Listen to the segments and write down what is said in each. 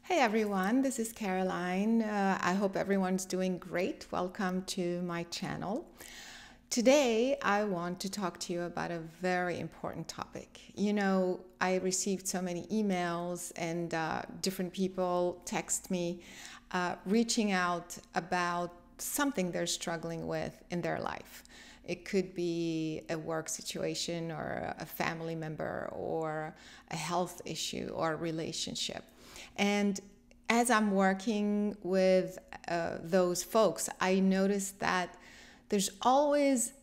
Hey everyone, this is Caroline. I hope everyone's doing great. Welcome to my channel. Today, I want to talk to you about a very important topic. I received so many emails and different people text me reaching out about something they're struggling with in their life. It could be a work situation or a family member or a health issue or a relationship. And as I'm working with those folks, I noticed that there's always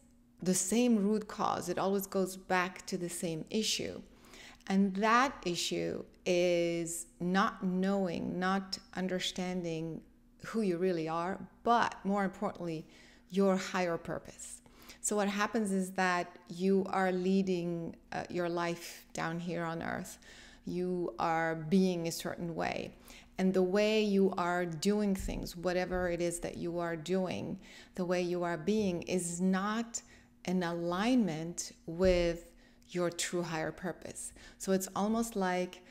the same root cause. It always goes back to the same issue. And that issue is not knowing, not understanding who you really are, but more importantly, your higher purpose. So what happens is that you are leading your life down here on earth. You are being a certain way. And the way you are doing things, whatever it is that you are doing, the way you are being is not in alignment with your true higher purpose. So it's almost like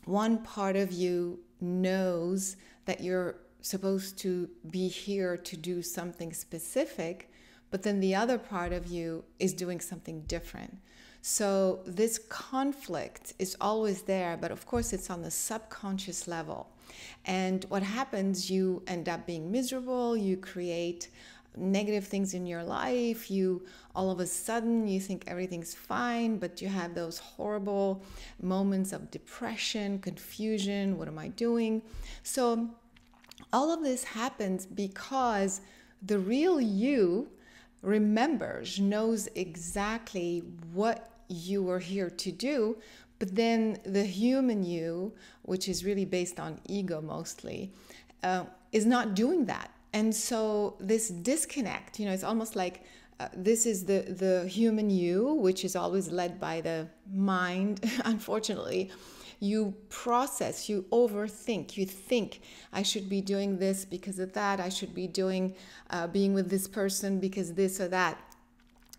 one part of you knows that you're supposed to be here to do something specific, but then the other part of you is doing something different. So this conflict is always there, but of course it's on the subconscious level. And what happens, you end up being miserable, you create negative things in your life, you all of a sudden you think everything's fine, but you have those horrible moments of depression, confusion, what am I doing? So all of this happens because the real you remembers, knows exactly what you were here to do, but then the human you, which is really based on ego mostly, is not doing that. And so this disconnect, it's almost like this is the human you, which is always led by the mind, unfortunately. You process, you overthink, you think, I should be doing this because of that, I should be doing, being with this person because this or that.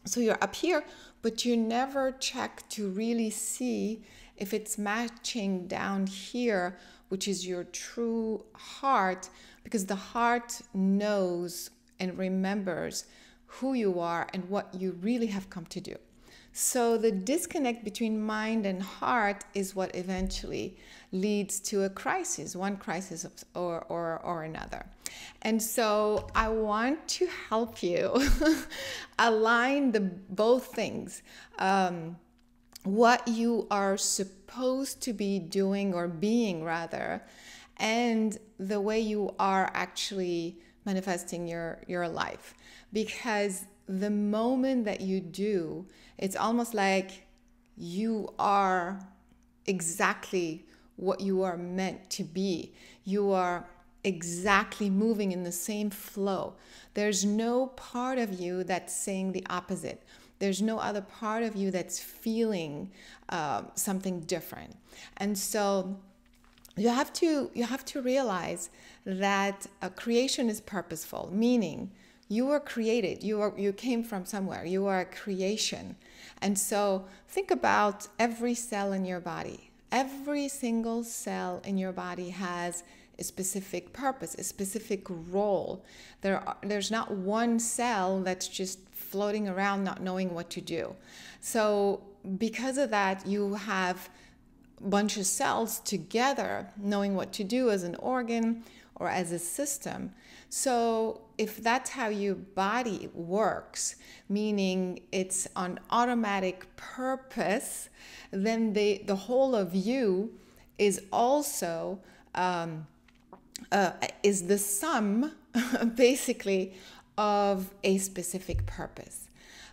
So you're up here, but you never check to really see if it's matching down here, which is your true heart, because the heart knows and remembers who you are and what you really have come to do. So the disconnect between mind and heart is what eventually leads to a crisis, one crisis or another. And so I want to help you align both things. What you are supposed to be doing or being rather, and the way you are actually manifesting your life. Because the moment that you do, it's almost like you are exactly what you are meant to be. You are exactly moving in the same flow. There's no part of you that's saying the opposite. There's no other part of you that's feeling something different. And so you have to realize that creation is purposeful, meaning you were created. You came from somewhere. You are a creation. And so think about every cell in your body. Every single cell in your body has a specific purpose, a specific role. There's not one cell that's just floating around not knowing what to do. So because of that, you have a bunch of cells together knowing what to do as an organ or as a system. So if that's how your body works, meaning it's on automatic purpose, then the whole of you is also is the sum basically of a specific purpose.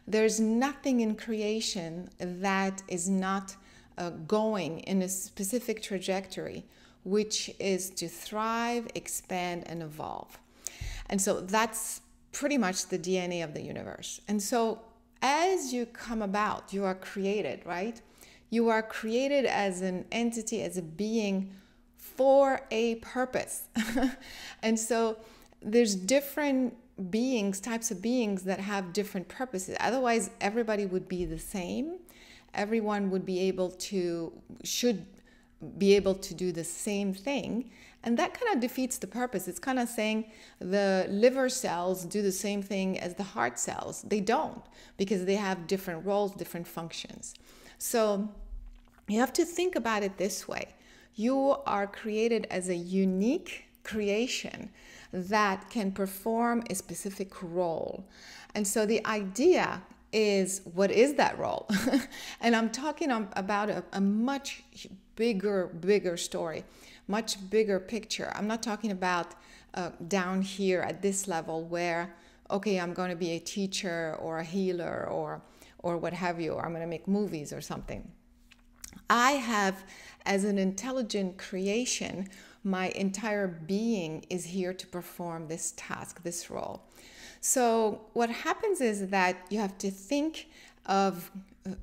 There's nothing in creation that is not going in a specific trajectory, which is to thrive, expand, and evolve. And so that's pretty much the DNA of the universe. And so as you come about, you are created, right? You are created as an entity, as a being for a purpose. And so there's different beings, types of beings that have different purposes. Otherwise, everybody would be the same. Everyone would be able to, should be able to do the same thing. And that kind of defeats the purpose. It's kind of saying the liver cells do the same thing as the heart cells. They don't, because they have different roles, different functions. So you have to think about it this way. You are created as a unique creation that can perform a specific role. And so the idea is, what is that role? And I'm talking about a much bigger story, much bigger picture. I'm not talking about down here at this level where, okay, I'm going to be a teacher or a healer or what have you, or I'm going to make movies or something. I have, as an intelligent creation, my entire being is here to perform this task, this role. So what happens is that you have to think of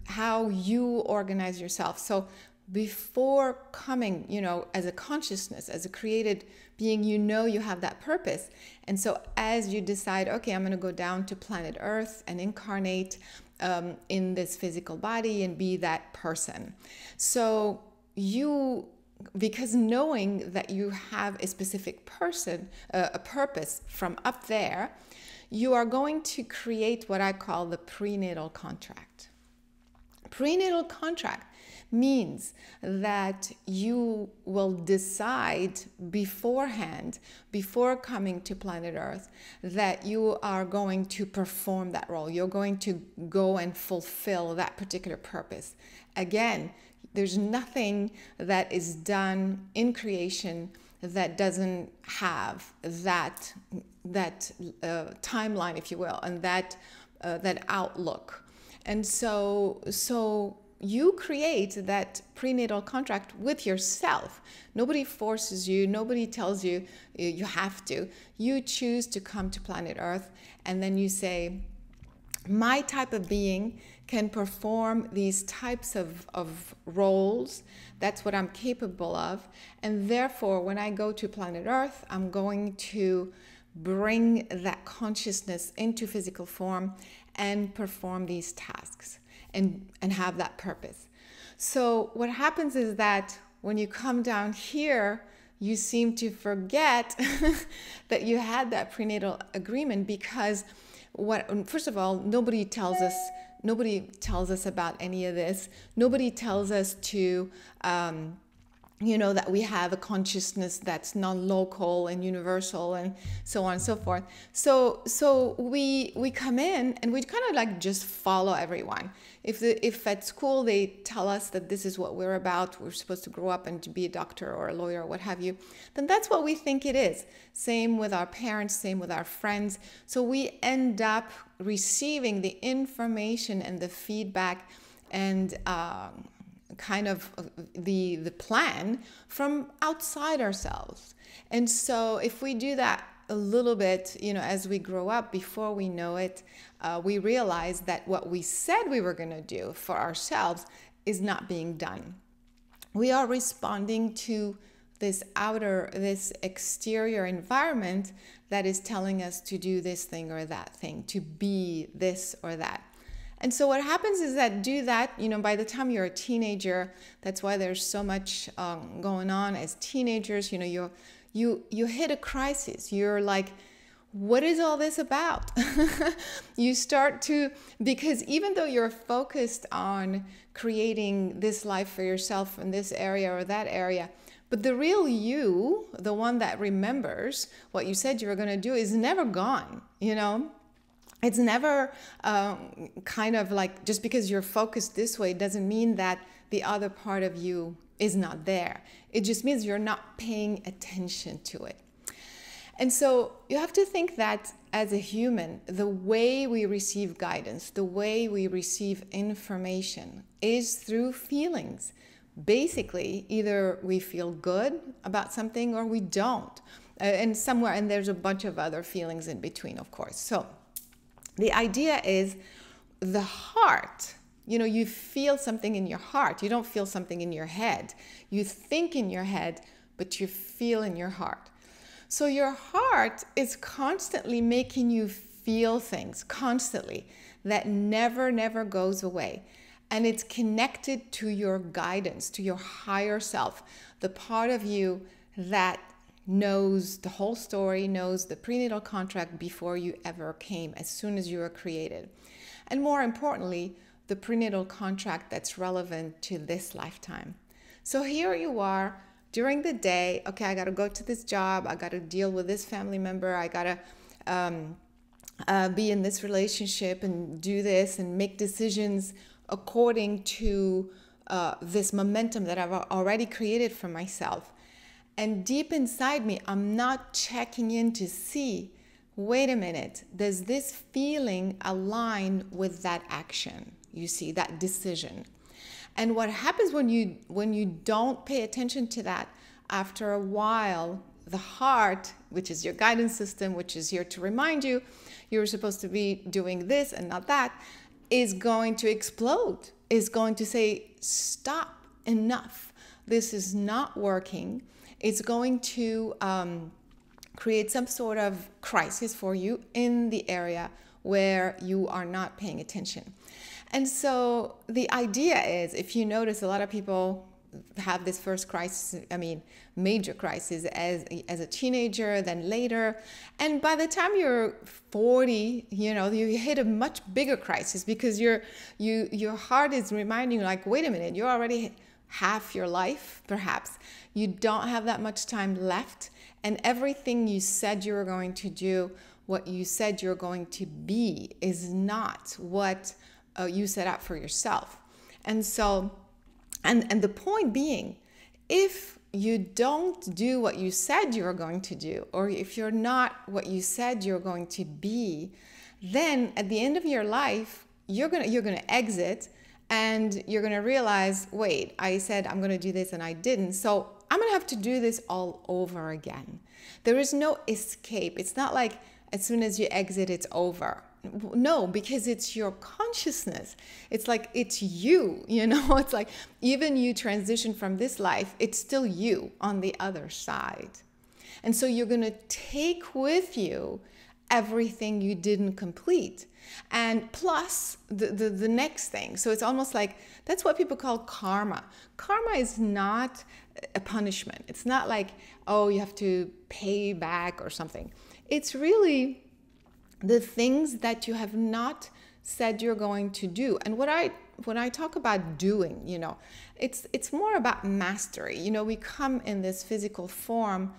how you organize yourself. So before coming, as a consciousness, as a created being, you have that purpose. And so as you decide, okay, I'm going to go down to planet Earth and incarnate in this physical body and be that person. So because knowing that you have a specific a purpose from up there, you are going to create what I call the prenatal contract. Prenatal contract means that you will decide beforehand, before coming to planet Earth, that you are going to perform that role. You're going to go and fulfill that particular purpose. Again, there's nothing that is done in creation that doesn't have that timeline, if you will, and that outlook. And so you create that prenatal contract with yourself. Nobody forces you. Nobody tells you you have to. You choose to come to planet Earth, and then you say, my type of being can perform these types of roles. That's what I'm capable of. And therefore, when I go to planet Earth, I'm going to bring that consciousness into physical form and perform these tasks and have that purpose. So what happens is that when you come down here, you seem to forget that you had that prenatal agreement, because first of all, nobody tells us about any of this. Nobody tells us to that we have a consciousness that's non-local and universal and so on and so forth. So we come in and we kind of like just follow everyone. If at school they tell us that this is what we're about, we're supposed to grow up and to be a doctor or a lawyer or what have you, then that's what we think it is. Same with our parents, same with our friends. So we end up receiving the information and the feedback and kind of the plan from outside ourselves. And so if we do that a little bit, as we grow up, before we know it, we realize that what we said we were going to do for ourselves is not being done. We are responding to this exterior environment that is telling us to do this thing or that thing, to be this or that. And so what happens is that by the time you're a teenager, that's why there's so much going on as teenagers. You hit a crisis. You're like, what is all this about? You start to, because even though you're focused on creating this life for yourself in this area or that area, but the real you, the one that remembers what you said you were going to do, is never gone, It's never kind of like, just because you're focused this way doesn't mean that the other part of you is not there. It just means you're not paying attention to it. And so you have to think that as a human, the way we receive guidance, the way we receive information is through feelings. Basically, either we feel good about something or we don't. And there's a bunch of other feelings in between, of course. So the idea is the heart, you feel something in your heart. You don't feel something in your head. You think in your head, but you feel in your heart. So your heart is constantly making you feel things, constantly, that never goes away. and it's connected to your guidance, to your higher self, the part of you that knows the whole story, knows the prenatal contract before you ever came, as soon as you were created. And more importantly, the prenatal contract that's relevant to this lifetime. So here you are during the day. Okay, I got to go to this job. I got to deal with this family member. I got to be in this relationship and do this and make decisions according to this momentum that I've already created for myself. And deep inside me, I'm not checking in to see, wait a minute, does this feeling align with that action? You see, that decision. And what happens when you don't pay attention to that, after a while, the heart, which is your guidance system, which is here to remind you, you're supposed to be doing this and not that, is going to explode, is going to say, stop, enough. This is not working. It's going to create some sort of crisis for you in the area where you are not paying attention. And so the idea is, if you notice, a lot of people have this first crisis, major crisis as a teenager, then later. And by the time you're 40, you hit a much bigger crisis, because your heart is reminding you, like, wait a minute, you're already half your life, perhaps. You don't have that much time left. And everything you said you were going to do, what you said you're going to be, is not what you set out for yourself. And so, and the point being, if you don't do what you said you're going to do, or if you're not what you said you're going to be, then at the end of your life, you're gonna exit, and you're gonna realize, wait, I said I'm gonna do this and I didn't, so I'm gonna have to do this all over again. There is no escape. It's not like as soon as you exit, it's over. No, because it's your consciousness. It's like, it's you, it's like, even you transition from this life, it's still you on the other side. And so you're going to take with you everything you didn't complete, and plus the next thing. So it's almost like, that's what people call karma. Karma is not a punishment. It's not like, oh, you have to pay back or something. It's really the things that you have not said you're going to do. And when I talk about doing, it's more about mastery. We come in this physical form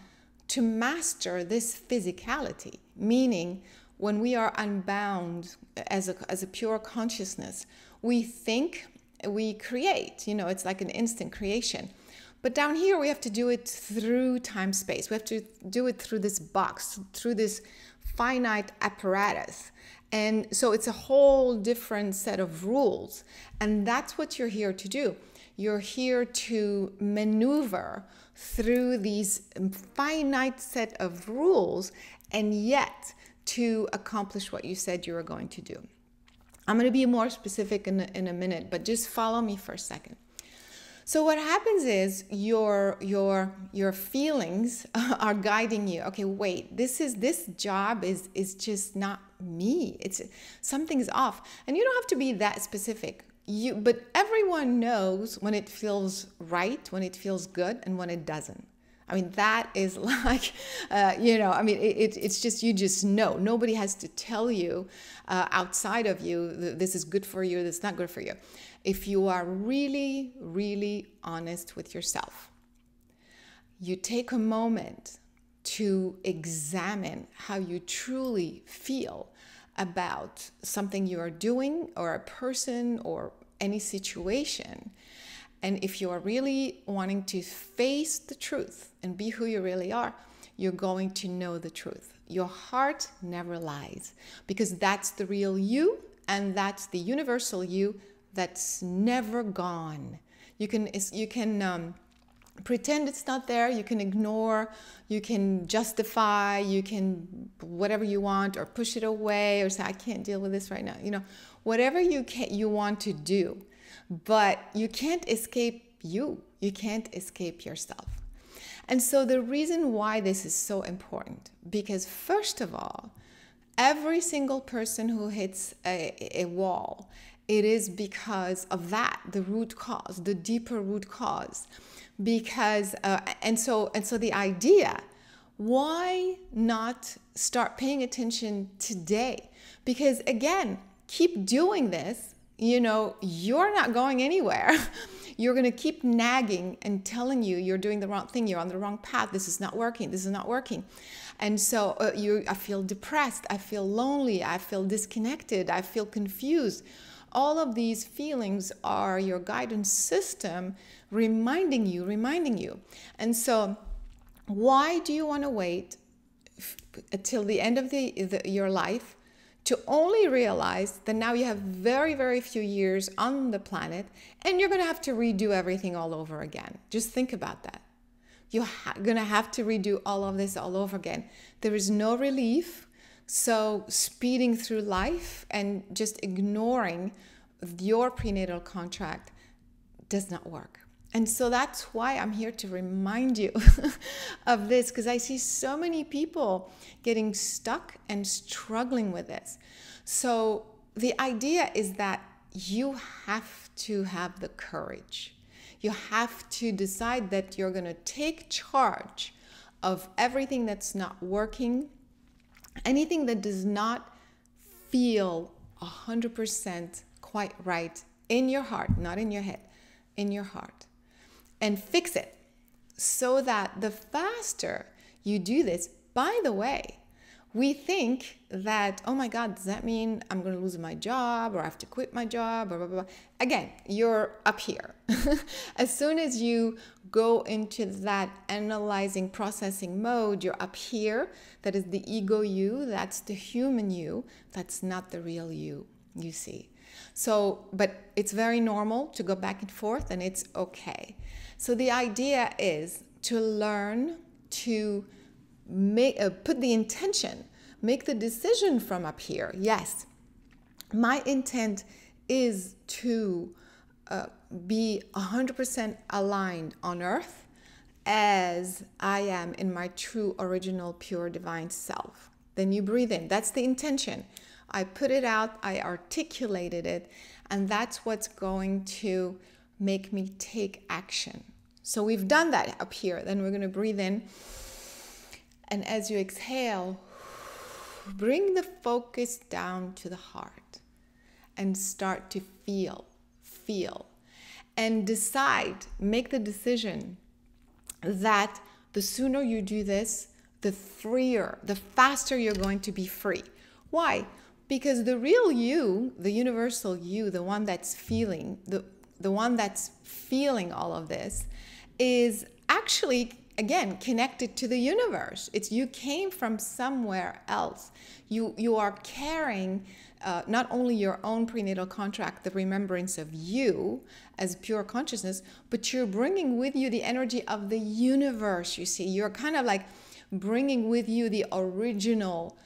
to master this physicality, meaning when we are unbound as a pure consciousness, we think, we create, it's like an instant creation. But down here, we have to do it through time space. We have to do it through this box, through this finite apparatus. And so it's a whole different set of rules. And that's what you're here to do. You're here to maneuver through these finite set of rules, and yet to accomplish what you said you were going to do. I'm going to be more specific in a minute, but just follow me for a second. So what happens is your feelings are guiding you. Okay, wait, this job is just not me. Something's off. And you don't have to be that specific. But everyone knows when it feels right, when it feels good, and when it doesn't. That is like, it's just, you just know. Nobody has to tell you outside of you, this is good for you, this is not good for you. If you are really, really honest with yourself, you take a moment to examine how you truly feel about something you are doing, or a person, or any situation. And if you are really wanting to face the truth and be who you really are, you're going to know the truth. Your heart never lies, because that's the real you, and that's the universal you that's never gone. You can pretend it's not there, you can ignore, you can justify, you can whatever you want, or push it away, or say, I can't deal with this right now. Whatever you want to do, but you can't escape you. You can't escape yourself. And so the reason why this is so important, because first of all, every single person who hits a wall it is because of that, the root cause, the deeper root cause. Because and so the idea, why not start paying attention today? Because again, keep doing this, you know, you're not going anywhere. You're going to keep nagging and telling you you're doing the wrong thing, you're on the wrong path, this is not working, this is not working. And so I feel depressed, I feel lonely, I feel disconnected, I feel confused. All of these feelings are your guidance system reminding you. And so why do you want to wait until the end of your life to only realize that now you have very, very few years on the planet and you're going to have to redo everything all over again? Just think about that. You're going to have to redo all of this all over again. There is no relief. So speeding through life and just ignoring your prenatal contract does not work. And so that's why I'm here to remind you of this, because I see so many people getting stuck and struggling with this. So the idea is that you have to have the courage. You have to decide that you're going to take charge of everything that's not working, anything that does not feel 100% quite right in your heart, not in your head, in your heart, and fix it. So that the faster you do this, by the way, we think that, oh my God, does that mean I'm going to lose my job or I have to quit my job or blah, blah, blah. Again, you're up here. As soon as you go into that analyzing, processing mode, you're up here. That is the ego you. That's the human you. That's not the real you, you see. So, but it's very normal to go back and forth, and it's okay. So the idea is to learn to put the intention, make the decision from up here. Yes, my intent is to be 100% aligned on earth as I am in my true, original, pure, divine self. Then you breathe in. That's the intention. I put it out, I articulated it, and that's what's going to make me take action. So we've done that up here. Then we're going to breathe in. And as you exhale, bring the focus down to the heart and start to feel. And decide, make the decision that the sooner you do this, the freer, the faster you're going to be free. Why? Because the real you, the universal you, the one that's feeling, the one that's feeling all of this, is actually, again, connected to the universe. It's you came from somewhere else. You are carrying not only your own prenatal contract, the remembrance of you as pure consciousness, but you're bringing with you the energy of the universe, you see. You're kind of like bringing with you the original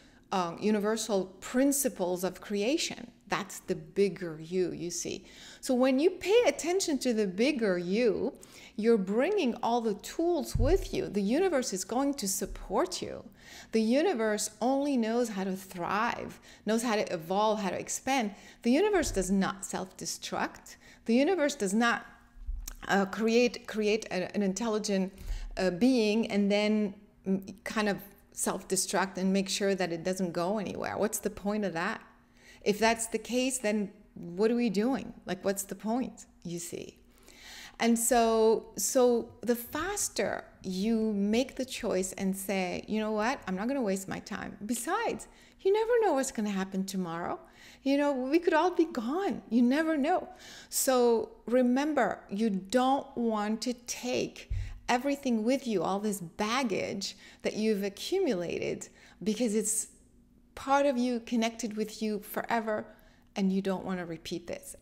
universal principles of creation. That's the bigger you, you see. So when you pay attention to the bigger you, you're bringing all the tools with you. The universe is going to support you. The universe only knows how to thrive, knows how to evolve, how to expand. The universe does not self-destruct. The universe does not create an intelligent being and then kind of self-destruct and make sure that it doesn't go anywhere. What's the point of that? If that's the case, then what are we doing? Like, what's the point, you see? And so the faster you make the choice and say, you know what, I'm not going to waste my time. Besides, you never know what's going to happen tomorrow. You know, we could all be gone. You never know. So remember, you don't want to take everything with you, all this baggage that you've accumulated, because it's part of you, connected with you forever, and you don't want to repeat this.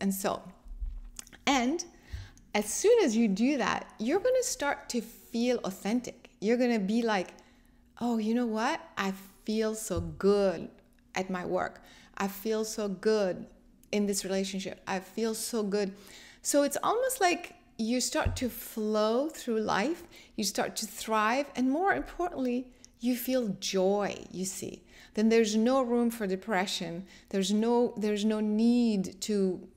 And as soon as you do that, you're going to start to feel authentic. You're going to be like, oh, you know what? I feel so good at my work. I feel so good in this relationship. I feel so good. So it's almost like you start to flow through life. You start to thrive. And more importantly, you feel joy, you see. Then there's no room for depression. There's no need to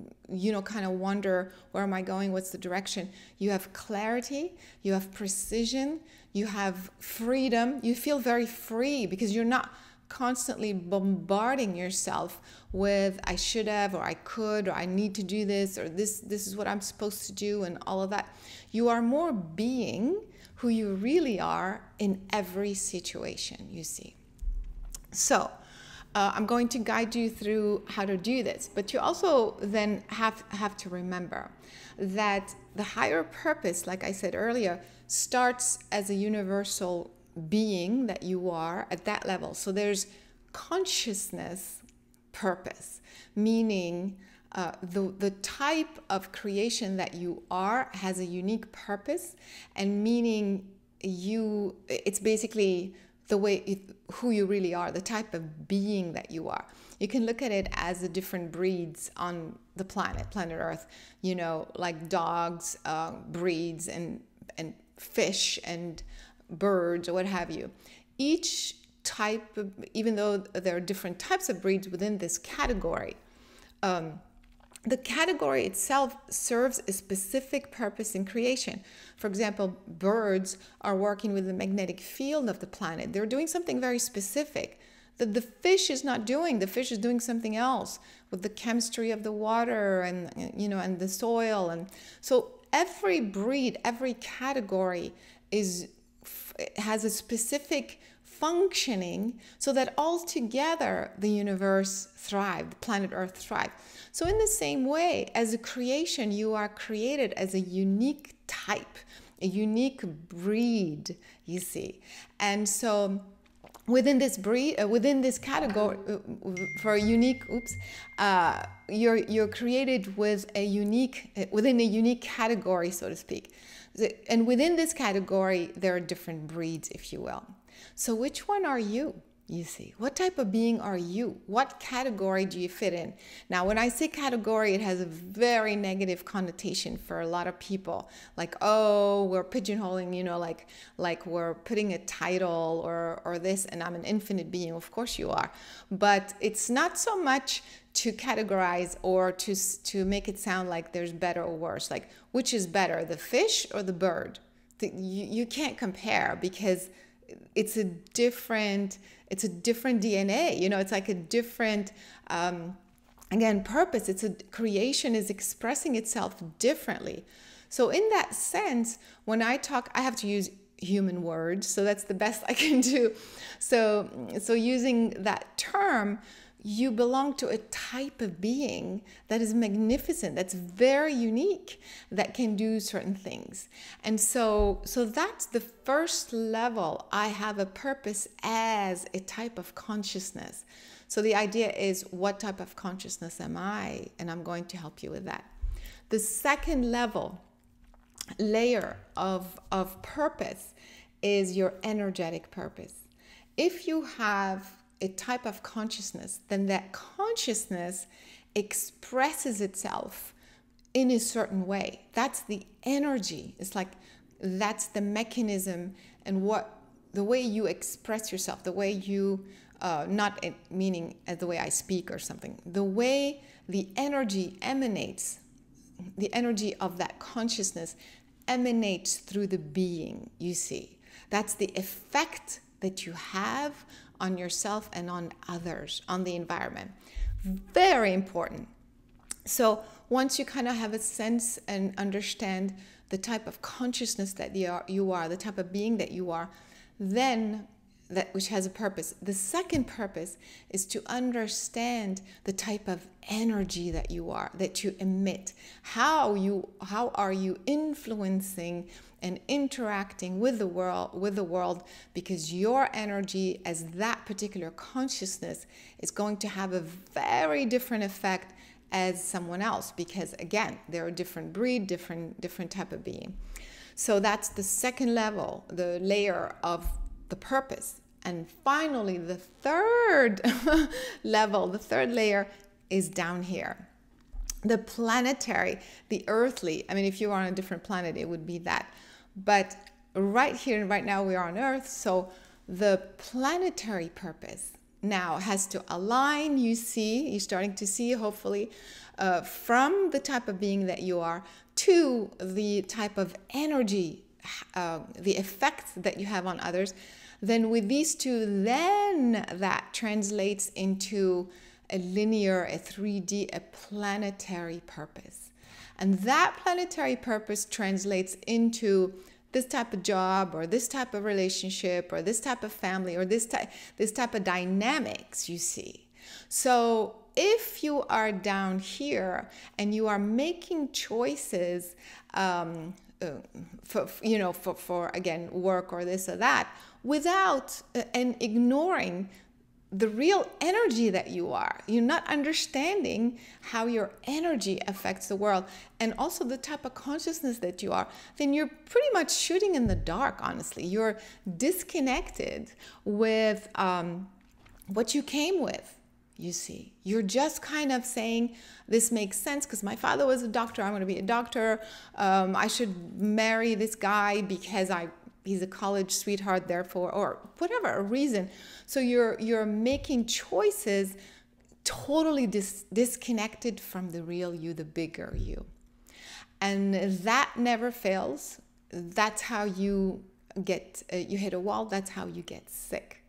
kind of wonder, where am I going? What's the direction? You have clarity, you have precision, you have freedom. You feel very free because you're not constantly bombarding yourself with I should have, or I could, or I need to do this, or this is what I'm supposed to do, and all of that. You are more being who you really are in every situation, you see. So I'm going to guide you through how to do this, but you also then have to remember that the higher purpose, like I said earlier, starts as a universal being that you are at that level. So there's consciousness purpose, meaning the type of creation that you are has a unique purpose, and meaning it's basically the way who you really are, the type of being that you are. You can look at it as the different breeds on the planet Earth, like dogs, breeds, and fish and birds, or what have you. Each type, even though there are different types of breeds within this category, the category itself serves a specific purpose in creation. For example, birds are working with the magnetic field of the planet. They're doing something very specific that the fish is not doing. The fish is doing something else with the chemistry of the water and the soil. And so every breed, every category has a specific functioning so that all together the universe thrives, the planet Earth thrives. So in the same way, as a creation, you are created as a unique type, a unique breed, you see. And so within this breed, within this category, for a unique, you're created with within a unique category, so to speak. And within this category, there are different breeds, if you will. So which one are you? You see, what type of being are you? What category do you fit in? Now, when I say category, it has a very negative connotation for a lot of people. Like, oh, we're pigeonholing, like we're putting a title or this, and I'm an infinite being. Of course you are. But it's not so much to categorize or to make it sound like there's better or worse. Like, which is better, the fish or the bird? You can't compare, because it's a different DNA, it's like a different, again, purpose. Creation is expressing itself differently. So in that sense, when I talk, I have to use human words. So that's the best I can do. So using that term, you belong to a type of being that is magnificent, that's very unique, that can do certain things. And so that's the first level. I have a purpose as a type of consciousness. So the idea is, what type of consciousness am I? And I'm going to help you with that. The second layer of purpose is your energetic purpose. If you have a type of consciousness, then that consciousness expresses itself in a certain way. That's the energy. It's like that's the mechanism, and the way you express yourself, the way you, not meaning as the way I speak or something, the way the energy emanates, the energy of that consciousness emanates through the being, you see. That's the effect that you have on yourself and on others, on the environment. Very important. So once you kind of have a sense and understand the type of consciousness that you are, the type of being that you are, then which has a purpose. The second purpose is to understand the type of energy that you are, that you emit. How are you influencing and interacting with the world, because your energy as that particular consciousness is going to have a very different effect as someone else, because again, they're a different breed, different type of being. So that's the second level, the layer of the purpose. And finally, the third level, the third layer is down here. The planetary, the earthly. I mean, if you were on a different planet, it would be that. But right here and right now, we are on Earth. So the planetary purpose now has to align, you're starting to see, hopefully, from the type of being that you are to the type of energy, the effects that you have on others. Then with these two, then that translates into a linear, a 3D, a planetary purpose. And that planetary purpose translates into this type of job or this type of relationship or this type of family or this type of dynamics, you see. So if you are down here and you are making choices for again, work or this or that, without and ignoring the real energy that you are. You're not understanding how your energy affects the world and also the type of consciousness that you are, then you're pretty much shooting in the dark, honestly. You're disconnected with what you came with, you see. You're just kind of saying, this makes sense because my father was a doctor, I'm going to be a doctor. I should marry this guy because he's a college sweetheart, therefore, or whatever a reason. So you're making choices totally disconnected from the real you, the bigger you. And that never fails. That's how you you hit a wall. That's how you get sick.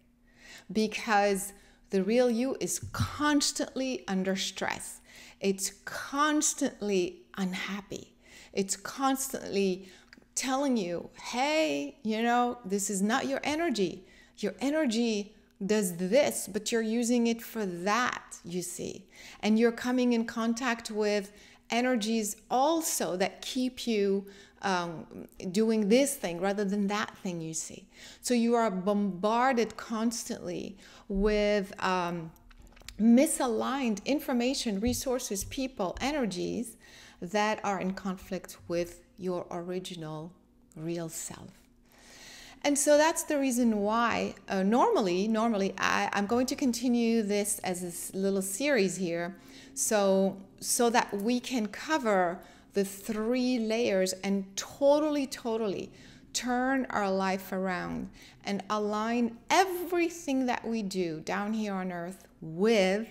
Because the real you is constantly under stress. It's constantly unhappy. It's constantly telling you, hey, this is not your energy. Your energy does this, but you're using it for that, you see. And you're coming in contact with energies also that keep you doing this thing rather than that thing, you see. So you are bombarded constantly with misaligned information, resources, people, energies that are in conflict with your original real self. And so that's the reason why normally I'm going to continue this as a little series here so that we can cover the 3 layers and totally turn our life around and align everything that we do down here on earth with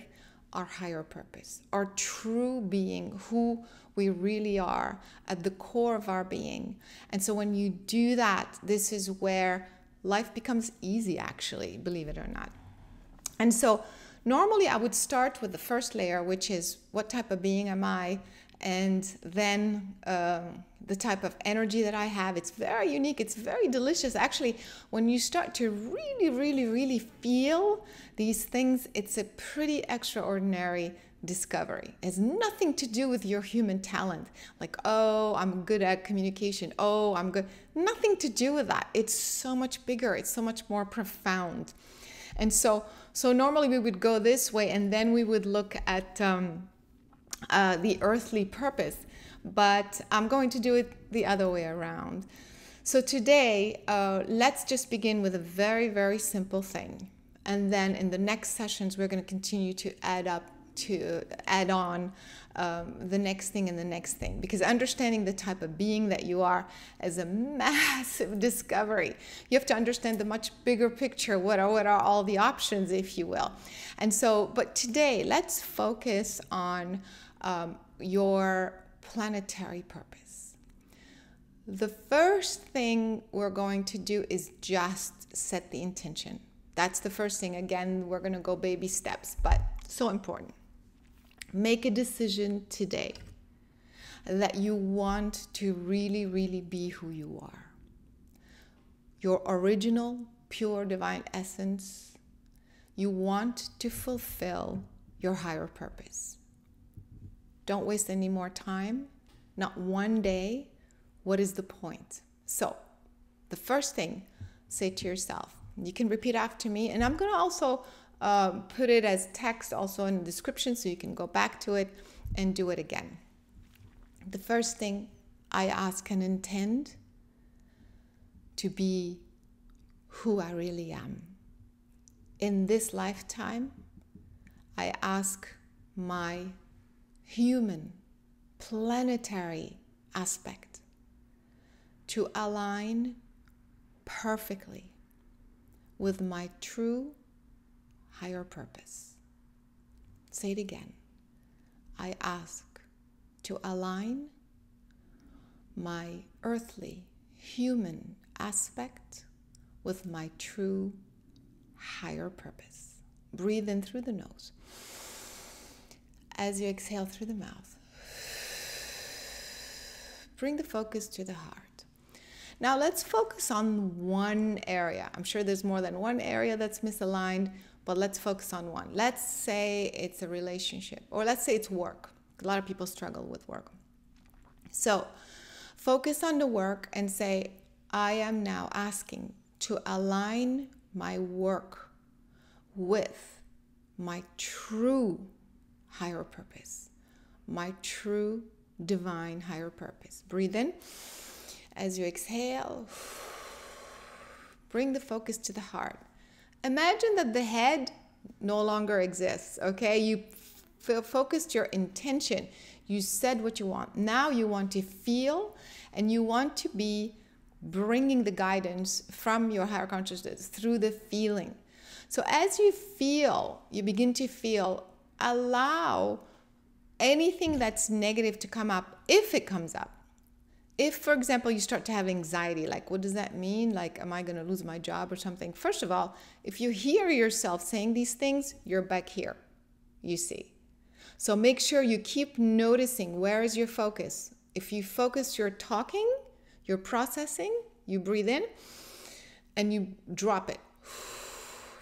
our higher purpose, our true being, who we really are at the core of our being. And so when you do that, this is where life becomes easy, actually, believe it or not. And so normally I would start with the first layer, which is what type of being am I? And then the type of energy that I have. It's very unique. It's very delicious. Actually, when you start to really feel these things, it's a pretty extraordinary discovery. It has nothing to do with your human talent. Like, oh, I'm good at communication. Oh, I'm good. Nothing to do with that. It's so much bigger. It's so much more profound. And so normally we would go this way, and then we would look at the earthly purpose. But I'm going to do it the other way around. So today, let's just begin with a very simple thing. And then in the next sessions, we're going to continue to add on the next thing and the next thing, because understanding the type of being that you are is a massive discovery. You have to understand the much bigger picture. What are all the options, if you will? And so, but today, let's focus on your planetary purpose. The first thing we're going to do is just set the intention. That's the first thing. Again, we're going to go baby steps, but so important. Make a decision today that you want to really be who you are. Your original, pure, divine essence. You want to fulfill your higher purpose. Don't waste any more time. Not one day. What is the point? So, the first thing, say to yourself. You can repeat after me, and I'm going to also put it as text also in the description so you can go back to it and do it again. The first thing, I ask and intend to be who I really am. In this lifetime, I ask my human, planetary aspect to align perfectly with my true higher purpose. Say it again. I ask to align my earthly, human aspect with my true higher purpose. Breathe in through the nose. As you exhale through the mouth, bring the focus to the heart. Now let's focus on one area. I'm sure there's more than one area that's misaligned, but let's focus on one. Let's say it's a relationship, or let's say it's work. A lot of people struggle with work. So focus on the work and say, I am now asking to align my work with my true higher purpose, my true divine higher purpose. Breathe in. As you exhale, bring the focus to the heart. Imagine that the head no longer exists, okay? You focused your intention. You said what you want. Now you want to feel, and you want to be bringing the guidance from your higher consciousness through the feeling. So as you feel, you begin to feel, allow anything that's negative to come up if it comes up. If, for example, you start to have anxiety, like, what does that mean? Like, am I going to lose my job or something? First of all, if you hear yourself saying these things, you're back here, you see. So make sure you keep noticing, where is your focus? If you focus your talking, your processing, you breathe in and you drop it.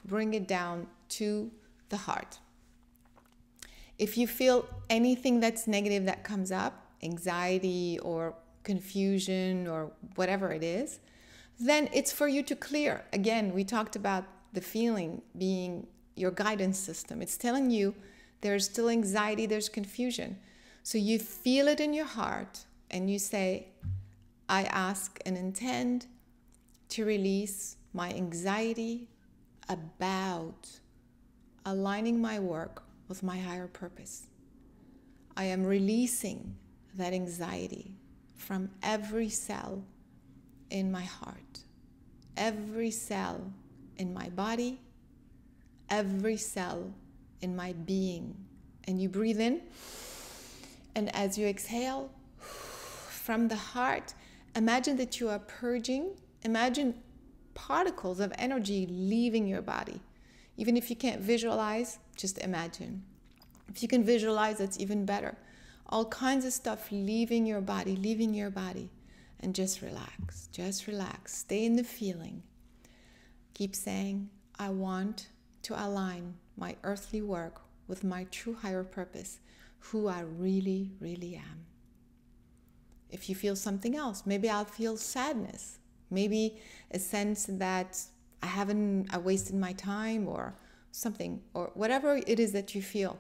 Bring it down to the heart. If you feel anything that's negative that comes up, anxiety or confusion or whatever it is, then it's for you to clear. Again, we talked about the feeling being your guidance system. It's telling you there's still anxiety, there's confusion. So you feel it in your heart and you say, I ask and intend to release my anxiety about aligning my work with my higher purpose. I am releasing that anxiety from every cell in my heart, every cell in my body, every cell in my being. And you breathe in, and as you exhale from the heart, imagine that you are purging. Imagine particles of energy leaving your body. Even if you can't visualize, just imagine. If you can visualize, that's even better. All kinds of stuff leaving your body, and just relax, stay in the feeling. Keep saying, I want to align my earthly work with my true higher purpose, who I really, really am. If you feel something else, maybe I'll feel sadness, maybe a sense that I wasted my time or something, or whatever it is that you feel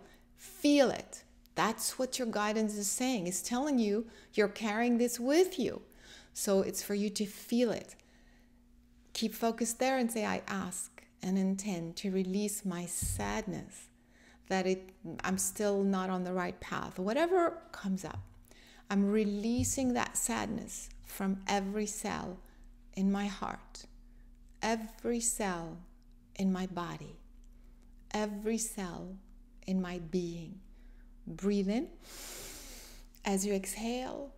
it. That's what your guidance is saying. It's telling you you're carrying this with you. So it's for you to feel it. Keep focused there and say, I ask and intend to release my sadness that I'm still not on the right path. Whatever comes up, I'm releasing that sadness from every cell in my heart, every cell in my body, every cell in my being. Breathe in. As you exhale,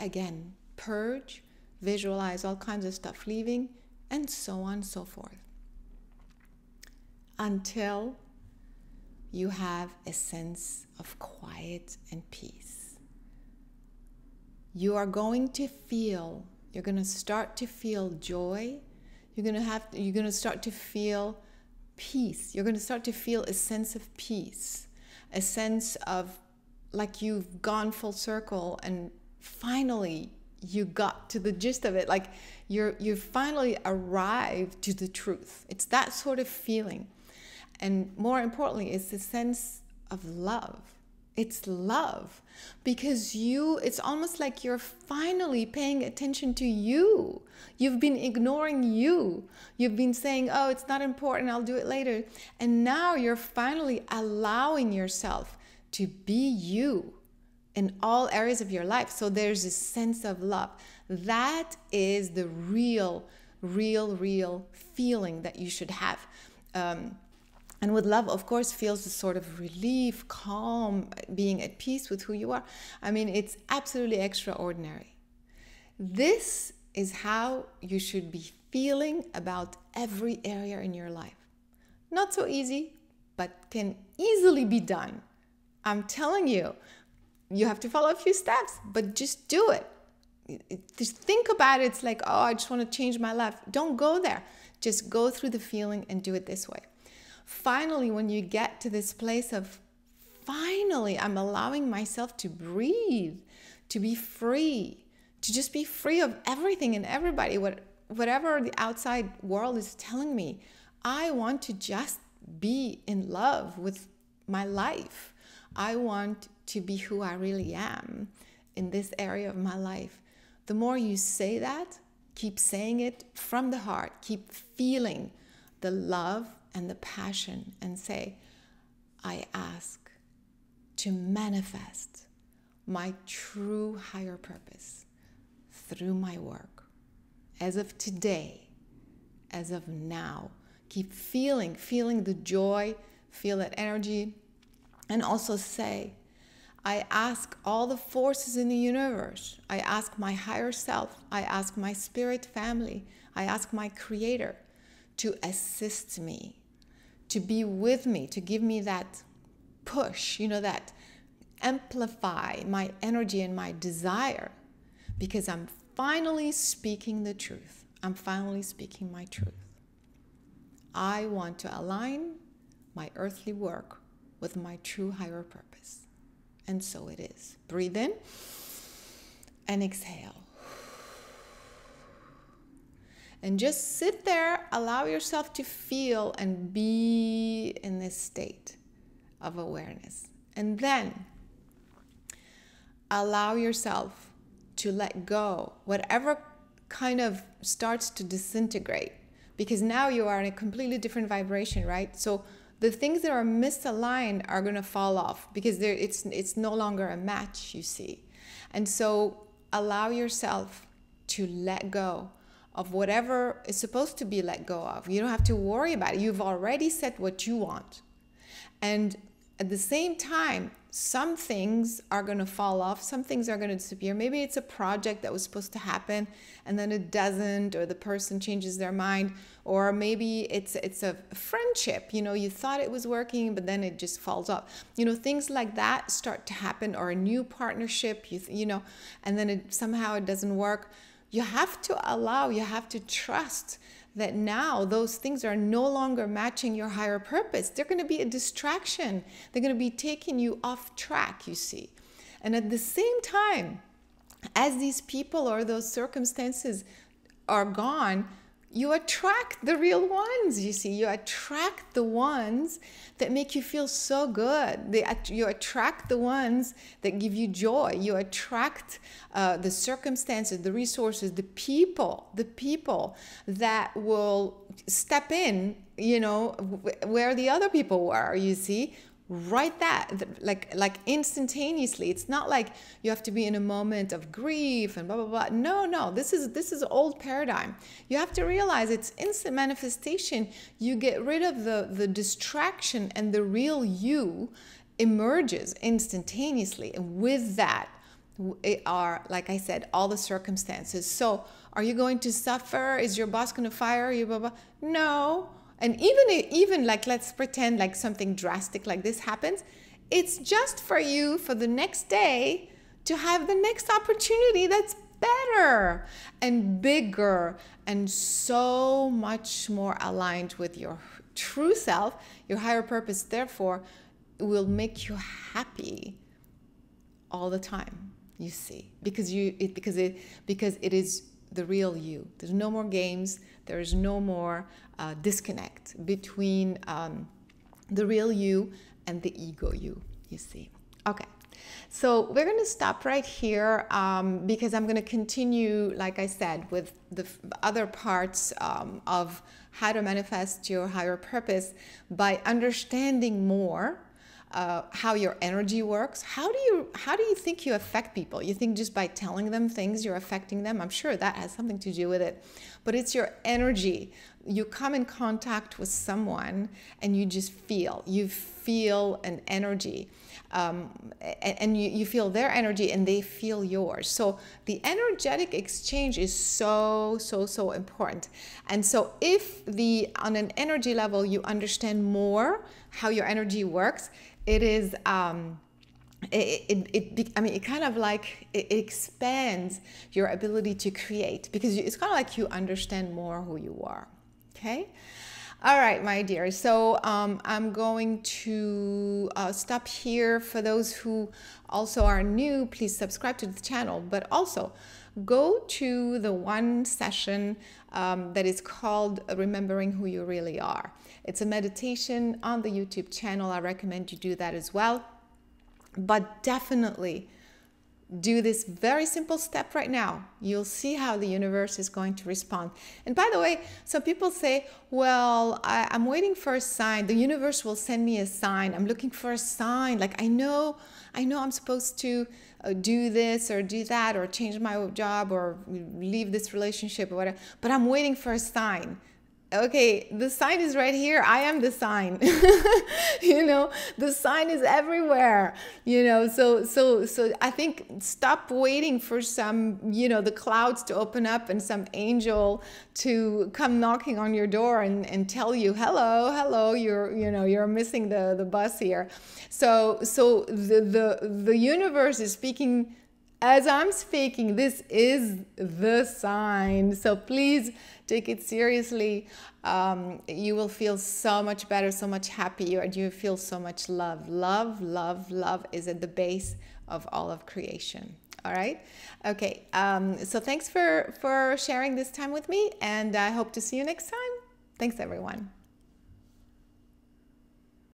again, purge, visualize all kinds of stuff leaving, and so on and so forth. Until you have a sense of quiet and peace. You are going to feel, you're going to start to feel joy. You're going to start to feel peace. You're going to start to feel a sense of peace, a sense of like you've gone full circle and finally you got to the gist of it. Like you finally arrived to the truth. It's that sort of feeling. And more importantly, it's the sense of love. It's love because it's almost like you're finally paying attention to you. You've been ignoring you. You've been saying, oh, it's not important, I'll do it later. And now you're finally allowing yourself to be you in all areas of your life. So there's a sense of love. That is the real feeling that you should have. And with love, of course, feels a sort of relief, calm, being at peace with who you are. I mean, it's absolutely extraordinary. This is how you should be feeling about every area in your life. Not so easy, but can easily be done. I'm telling you, you have to follow a few steps, but just do it. Just think about it. It's like, oh, I just want to change my life. Don't go there. Just go through the feeling and do it this way. Finally, when you get to this place of, finally, I'm allowing myself to breathe, to be free, to just be free of everything and everybody, whatever the outside world is telling me. I want to just be in love with my life. I want to be who I really am in this area of my life. The more you say that, keep saying it from the heart, keep feeling the love and the passion, and say, I ask to manifest my true higher purpose through my work. As of today, as of now, keep feeling the joy, feel that energy, and also say, I ask all the forces in the universe, I ask my higher self, I ask my spirit family, I ask my creator to assist me, to be with me, to give me that push, that amplify my energy and my desire, because I'm finally speaking the truth. I'm finally speaking my truth. I want to align my earthly work with my true higher purpose. And so it is. Breathe in and exhale. And just sit there, allow yourself to feel and be in this state of awareness. And then allow yourself to let go, whatever kind of starts to disintegrate, because now you are in a completely different vibration, right? So the things that are misaligned are going to fall off because it's no longer a match, you see. And so allow yourself to let go of whatever is supposed to be let go of. You don't have to worry about it. You've already said what you want. And at the same time, some things are going to fall off. Some things are going to disappear. Maybe it's a project that was supposed to happen and then it doesn't, or the person changes their mind, or maybe it's a friendship. You thought it was working, but then it just falls off. Things like that start to happen, or a new partnership, and then somehow it doesn't work. You have to trust that now those things are no longer matching your higher purpose. They're going to be a distraction. They're going to be taking you off track, you see. And at the same time, as these people or those circumstances are gone, you attract the real ones, you see. You attract the ones that make you feel so good. You attract the ones that give you joy. You attract the circumstances, the resources, the people that will step in, where the other people were, you see. Write that like instantaneously. It's not like you have to be in a moment of grief and blah blah blah. No, this is old paradigm. You have to realize it's instant manifestation. You get rid of the distraction, and the real you emerges instantaneously. And with that are, like I said, all the circumstances. So are you going to suffer? Is your boss going to fire you? Blah blah. No. And even like, let's pretend like something drastic like this happens. It's just for you for the next day to have the next opportunity that's better and bigger and so much more aligned with your true self, your higher purpose. Therefore, it will make you happy all the time, you see, because it is the real you. There's no more games. There is no more disconnect between the real you and the ego you see. Okay, so we're going to stop right here because I'm going to continue, like I said, with the other parts of how to manifest your higher purpose by understanding more how your energy works. How do you think you affect people? You think just by telling them things you're affecting them? I'm sure that has something to do with it. but it's your energy. You come in contact with someone and you just feel an energy, and you feel their energy and they feel yours. So the energetic exchange is so important. And so if on an energy level you understand more how your energy works, it is it kind of like it expands your ability to create, because it's kind of like you understand more who you are. Okay. All right, my dear. So I'm going to stop here. For those who also are new, please subscribe to the channel, but also go to the one session that is called Remembering Who You Really Are. It's a meditation on the YouTube channel. I recommend you do that as well. But definitely do this very simple step right now. You'll see how the universe is going to respond. And by the way, some people say, well, I'm waiting for a sign. The universe will send me a sign. I'm looking for a sign. Like, I know I'm supposed to do this or do that, or change my job, or leave this relationship, or whatever, but I'm waiting for a sign. Okay, the sign is right here. I am the sign. You know, the sign is everywhere. You know, so I think stop waiting for some, you know, the clouds to open up and some angel to come knocking on your door and tell you, hello, you're missing the bus here. So the universe is speaking as I'm speaking. This is the sign. So please take it seriously. You will feel so much better, so much happier, and you feel so much love. Love is at the base of all of creation. All right. Okay. So thanks for sharing this time with me, and I hope to see you next time. Thanks, everyone.